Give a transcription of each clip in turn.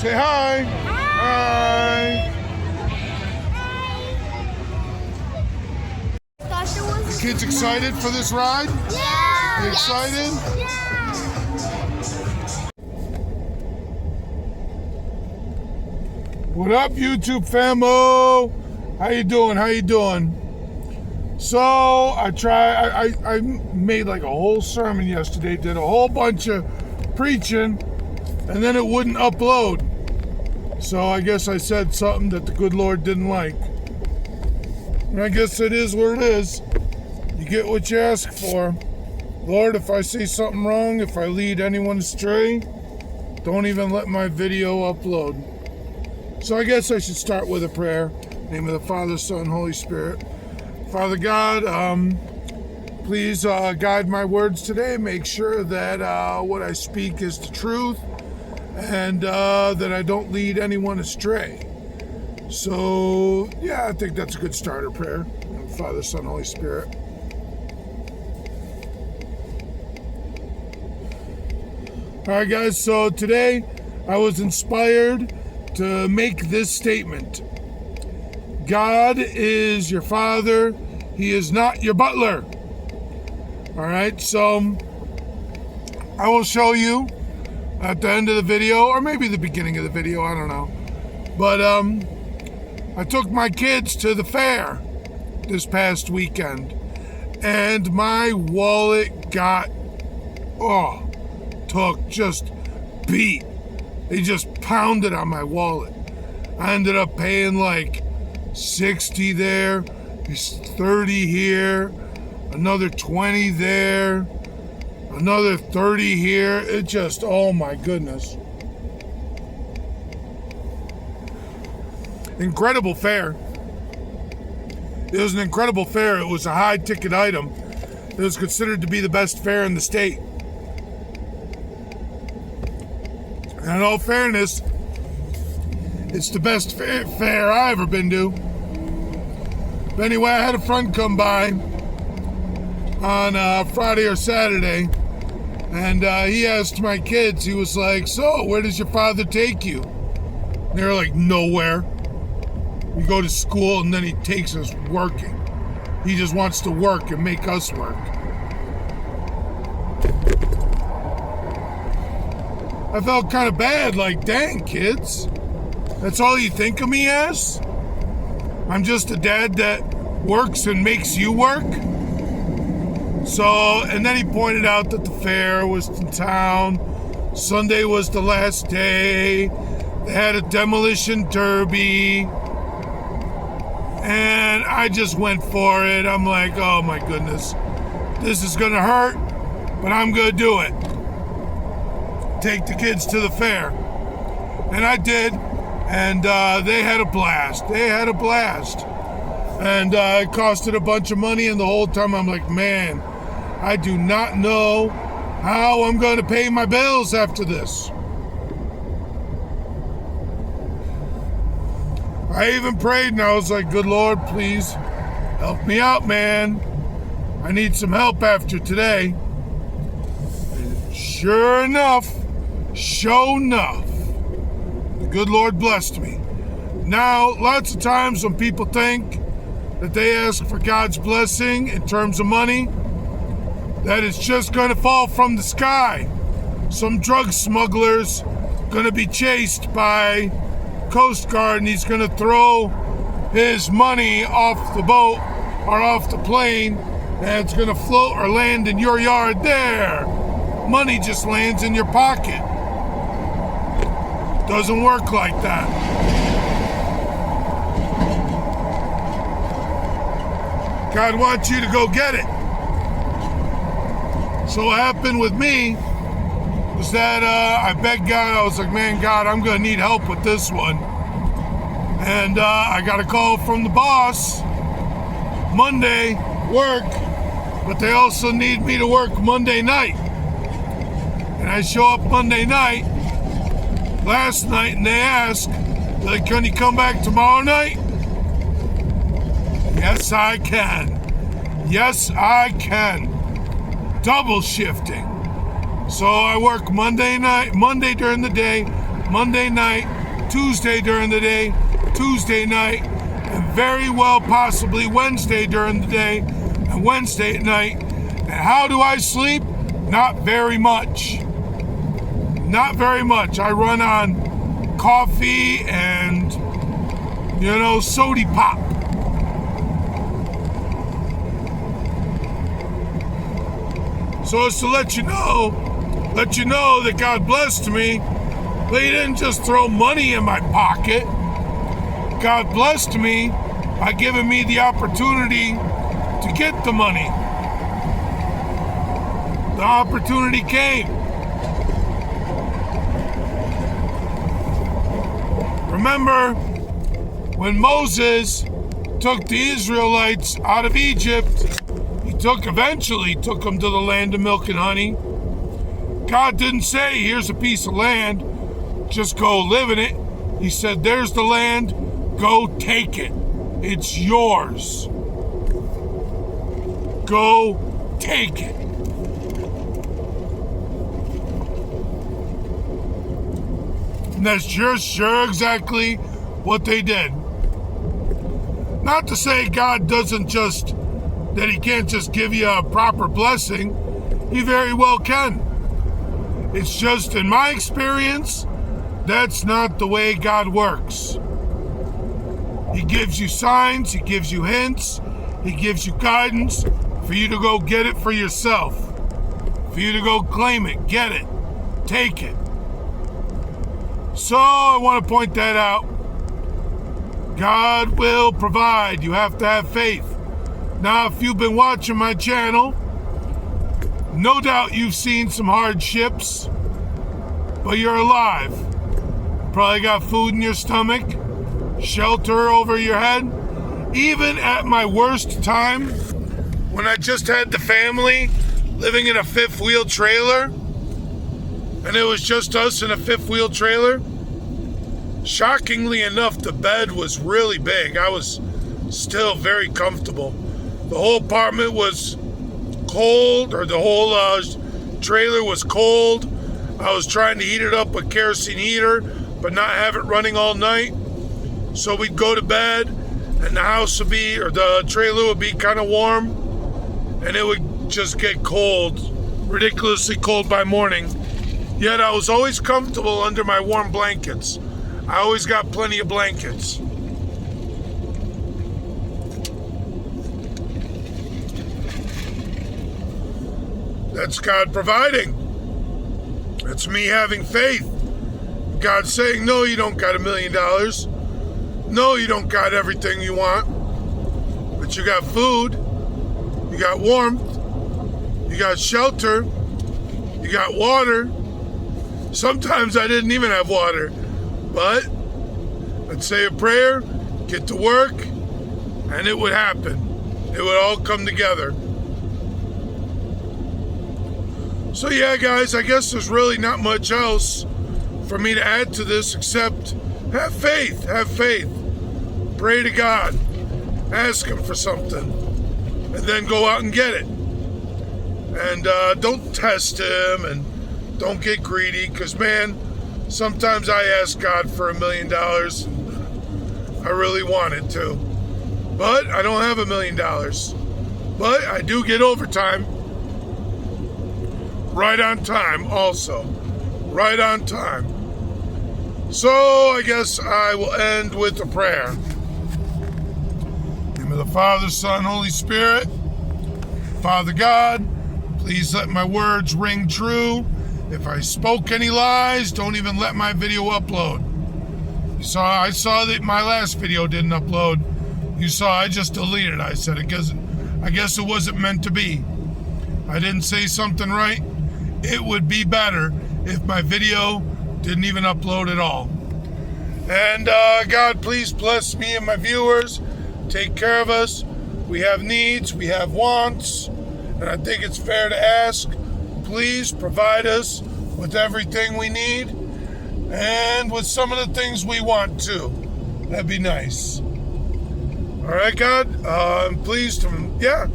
Say hi. Hi. Kids excited for this ride? Yeah. You excited? Yeah. What up, YouTube famo? How you doing? How you doing? So I made like a whole sermon yesterday, did a whole bunch of preaching, and then it wouldn't upload. So I guess I said something that the good Lord didn't like. And I guess it is what it is. You get what you ask for. Lord, if I say something wrong, if I lead anyone astray, don't even let my video upload. So I guess I should start with a prayer. In the name of the Father, Son, Holy Spirit. Father God, please guide my words today. Make sure that what I speak is the truth and that I don't lead anyone astray. So, yeah, I think that's a good starter prayer. In the name of the Father, Son, Holy Spirit. All right, guys, so today I was inspired to make this statement. God is your father. He is not your butler. All right, so I will show you at the end of the video, or maybe the beginning of the video, I don't know. But I took my kids to the fair this past weekend, and my wallet got, just beat. They just pounded on my wallet. I ended up paying like 60 there, 30 here, another 20 there, another 30 here. It just, oh my goodness. Incredible fair. It was an incredible fair. It was a high ticket item. It was considered to be the best fair in the state. And in all fairness, it's the best fair I ever been to. But anyway, I had a friend come by on Friday or Saturday, and he asked my kids, he was like, so where does your father take you? And they were like, nowhere. We go to school and then he takes us working. He just wants to work and make us work. I felt kind of bad, like, dang, kids. That's all you think of me as? I'm just a dad that works and makes you work? So, and then he pointed out that the fair was in town. Sunday was the last day. They had a demolition derby. And I just went for it. I'm like, oh my goodness. This is gonna hurt, but I'm gonna do it. Take the kids to the fair. And I did. And they had a blast. And it costed a bunch of money, and the whole time I'm like, man, I do not know how I'm going to pay my bills after this. I even prayed, and I was like, good Lord, please help me out, man. I need some help after today. And sure enough, the good Lord blessed me. Now, lots of times when people think that they ask for God's blessing in terms of money, that it's just going to fall from the sky. Some drug smuggler's going to be chased by Coast Guard and he's going to throw his money off the boat or off the plane and it's going to float or land in your yard there. Money just lands in your pocket. Doesn't work like that. God wants you to go get it. So what happened with me was that I begged God. I was like, man, God, I'm going to need help with this one. And I got a call from the boss Monday, work, but they also need me to work Monday night. And I show up Monday night, last night, and they ask, like, can you come back tomorrow night? Yes, I can. Yes, I can. Double shifting. So I work Monday during the day, Monday night, Tuesday during the day, Tuesday night, and very well possibly Wednesday during the day and Wednesday at night. And how do I sleep? Not very much. Not very much. I run on coffee and, sody pop. So as to let you know that God blessed me, but He didn't just throw money in my pocket. God blessed me by giving me the opportunity to get the money. The opportunity came. Remember when Moses took the Israelites out of Egypt, he eventually took them to the land of milk and honey. God didn't say, here's a piece of land, just go live in it. He said, there's the land, go take it. It's yours. Go take it. And that's sure exactly what they did. Not to say God that He can't just give you a proper blessing. He very well can. It's just, in my experience, that's not the way God works. He gives you signs, He gives you hints, He gives you guidance for you to go get it for yourself. For you to go claim it, get it, take it. So I want to point that out. God will provide. You have to have faith. Now, if you've been watching my channel, no doubt you've seen some hardships, but you're alive. Probably got food in your stomach, shelter over your head. Even at my worst time, when I just had the family living in a fifth wheel trailer, and it was just us in a fifth wheel trailer, shockingly enough, the bed was really big. I was still very comfortable. The whole apartment was cold, or the whole trailer was cold. I was trying to heat it up with kerosene heater, but not have it running all night. So we'd go to bed, and the trailer would be kind of warm, and it would just get cold, ridiculously cold by morning. Yet I was always comfortable under my warm blankets. I always got plenty of blankets. That's God providing. That's me having faith. God saying, no, you don't got $1 million. No, you don't got everything you want. But you got food. You got warmth. You got shelter. You got water. Sometimes I didn't even have water. But I'd say a prayer, get to work, and it would happen. It would all come together. So yeah, guys, I guess there's really not much else for me to add to this except have faith. Have faith. Pray to God. Ask Him for something. And then go out and get it. And don't test Him and don't get greedy, because, man, sometimes I ask God for $1 million. I really want it to. But I don't have $1 million. But I do get overtime. Right on time also. Right on time. So I guess I will end with a prayer. In the name of the Father, Son, Holy Spirit. Father God, please let my words ring true. If I spoke any lies, don't even let my video upload. I saw that my last video didn't upload. You saw I just deleted it. I said, I guess it wasn't meant to be. I didn't say something right. It would be better if my video didn't even upload at all. And God, please bless me and my viewers. Take care of us. We have needs. We have wants. And I think it's fair to ask, please provide us with everything we need and with some of the things we want too. That'd be nice. All right, God. I'm pleased. Yeah,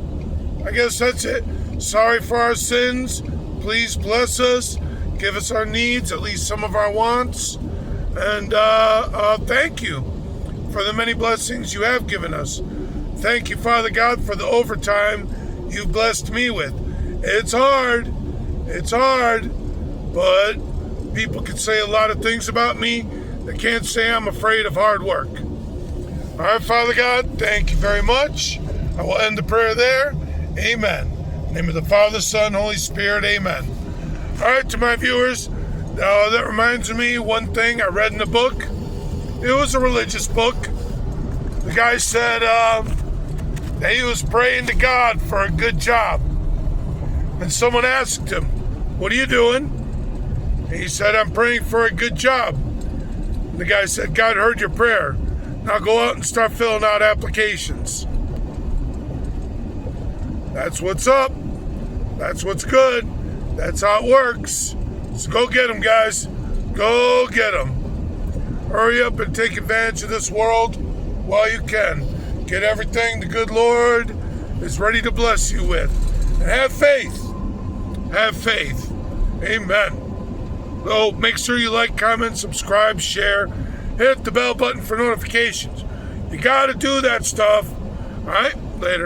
I guess that's it. Sorry for our sins. Please bless us. Give us our needs, at least some of our wants. And thank you for the many blessings you have given us. Thank you, Father God, for the overtime you've blessed me with. It's hard, but people can say a lot of things about me. They can't say I'm afraid of hard work. All right, Father God, thank you very much. I will end the prayer there. Amen. In the name of the Father, Son, Holy Spirit, amen. All right, to my viewers, that reminds me one thing I read in a book. It was a religious book. The guy said that he was praying to God for a good job. And someone asked him, "What are you doing?" And he said, "I'm praying for a good job." And the guy said, "God heard your prayer. Now go out and start filling out applications." That's what's up. That's what's good. That's how it works. So go get them, guys. Go get them. Hurry up and take advantage of this world while you can. Get everything the good Lord is ready to bless you with. And have faith. Have faith. Amen. So make sure you like, comment, subscribe, share. Hit the bell button for notifications. You got to do that stuff. All right? Later.